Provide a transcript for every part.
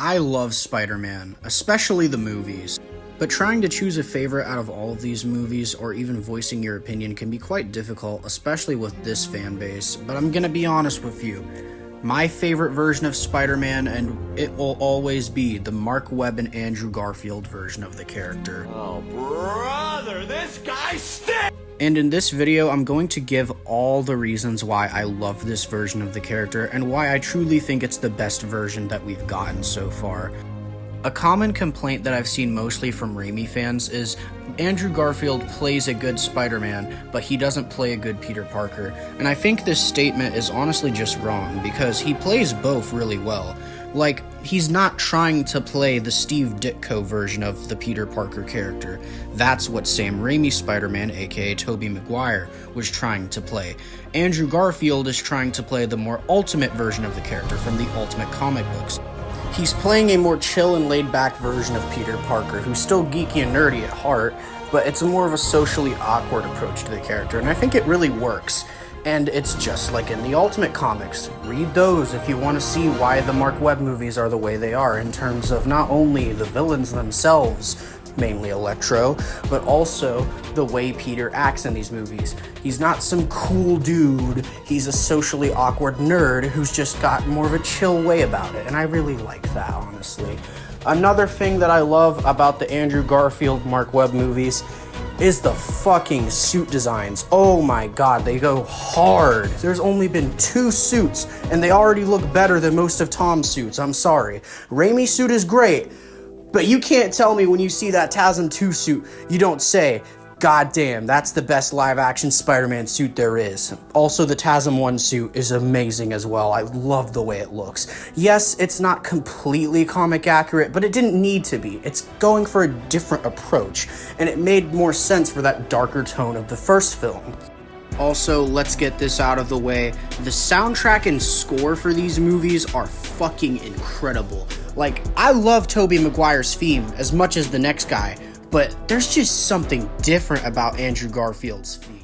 I love Spider-Man, especially the movies, but trying to choose a favorite out of all of these movies or even voicing your opinion can be quite difficult, especially with this fan base, but I'm gonna be honest with you. My favorite version of Spider-Man, and it will always be the Marc Webb and Andrew Garfield version of the character. Oh, brother, this guy stinks! And in this video, I'm going to give all the reasons why I love this version of the character and why I truly think it's the best version that we've gotten so far. A common complaint that I've seen mostly from Raimi fans is Andrew Garfield plays a good Spider-Man, but he doesn't play a good Peter Parker. And I think this statement is honestly just wrong, because he plays both really well. Like, he's not trying to play the Steve Ditko version of the Peter Parker character. That's what Sam Raimi's Spider-Man, aka Tobey Maguire, was trying to play. Andrew Garfield is trying to play the more ultimate version of the character from the Ultimate comic books. He's playing a more chill and laid-back version of Peter Parker, who's still geeky and nerdy at heart, but it's a more of a socially awkward approach to the character, and I think it really works. And it's just like in the Ultimate comics. Read those if you want to see why the Marc Webb movies are the way they are in terms of not only the villains themselves, mainly Electro, but also the way Peter acts in these movies. He's not some cool dude, he's a socially awkward nerd who's just got more of a chill way about it, and I really like that, honestly. Another thing that I love about the Andrew Garfield Marc Webb movies is the fucking suit designs. Oh my god, they go hard. There's only been 2 suits, and they already look better than most of Tom's suits, I'm sorry. Raimi's suit is great, but you can't tell me when you see that TASM 2 suit, you don't say, God damn, that's the best live-action Spider-Man suit there is. Also, the TASM 1 suit is amazing as well. I love the way it looks. Yes, it's not completely comic accurate, but it didn't need to be. It's going for a different approach, and it made more sense for that darker tone of the first film. Also, let's get this out of the way. The soundtrack and score for these movies are fucking incredible. Like, I love Tobey Maguire's theme as much as the next guy, but there's just something different about Andrew Garfield's theme.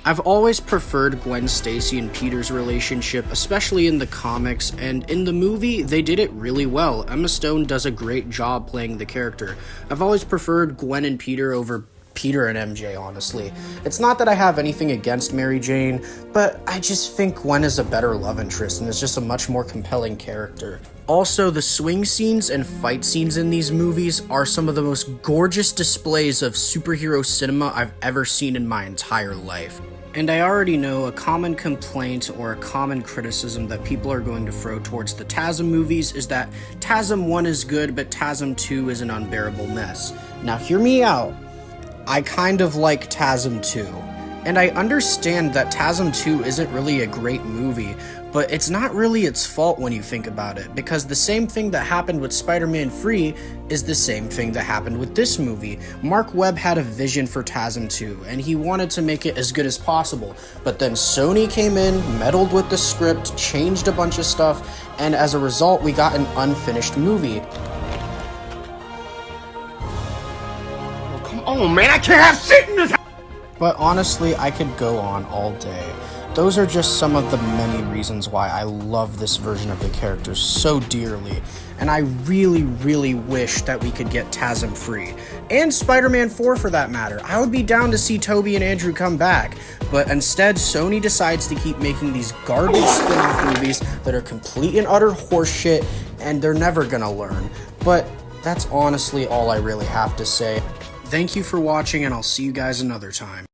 I've always preferred Gwen Stacy and Peter's relationship, especially in the comics, and in the movie, they did it really well. Emma Stone does a great job playing the character. I've always preferred Gwen and Peter over Peter and MJ, honestly. It's not that I have anything against Mary Jane, but I just think Gwen is a better love interest and is just a much more compelling character. Also, the swing scenes and fight scenes in these movies are some of the most gorgeous displays of superhero cinema I've ever seen in my entire life. And I already know a common complaint or a common criticism that people are going to throw towards the TASM movies is that TASM 1 is good, but TASM 2 is an unbearable mess. Now hear me out. I kind of like TASM 2, and I understand that TASM 2 isn't really a great movie, but it's not really its fault when you think about it, because the same thing that happened with Spider-Man 3 is the same thing that happened with this movie. Marc Webb had a vision for TASM 2, and he wanted to make it as good as possible, but then Sony came in, meddled with the script, changed a bunch of stuff, and as a result, we got an unfinished movie. Oh man, I can't have shit in this house! But honestly, I could go on all day. Those are just some of the many reasons why I love this version of the character so dearly, and I really, really wish that we could get TASM 3, and Spider-Man 4 for that matter. I would be down to see Tobey and Andrew come back, but instead Sony decides to keep making these garbage spin-off movies that are complete and utter horseshit, and they're never gonna learn. But that's honestly all I really have to say. Thank you for watching, and I'll see you guys another time.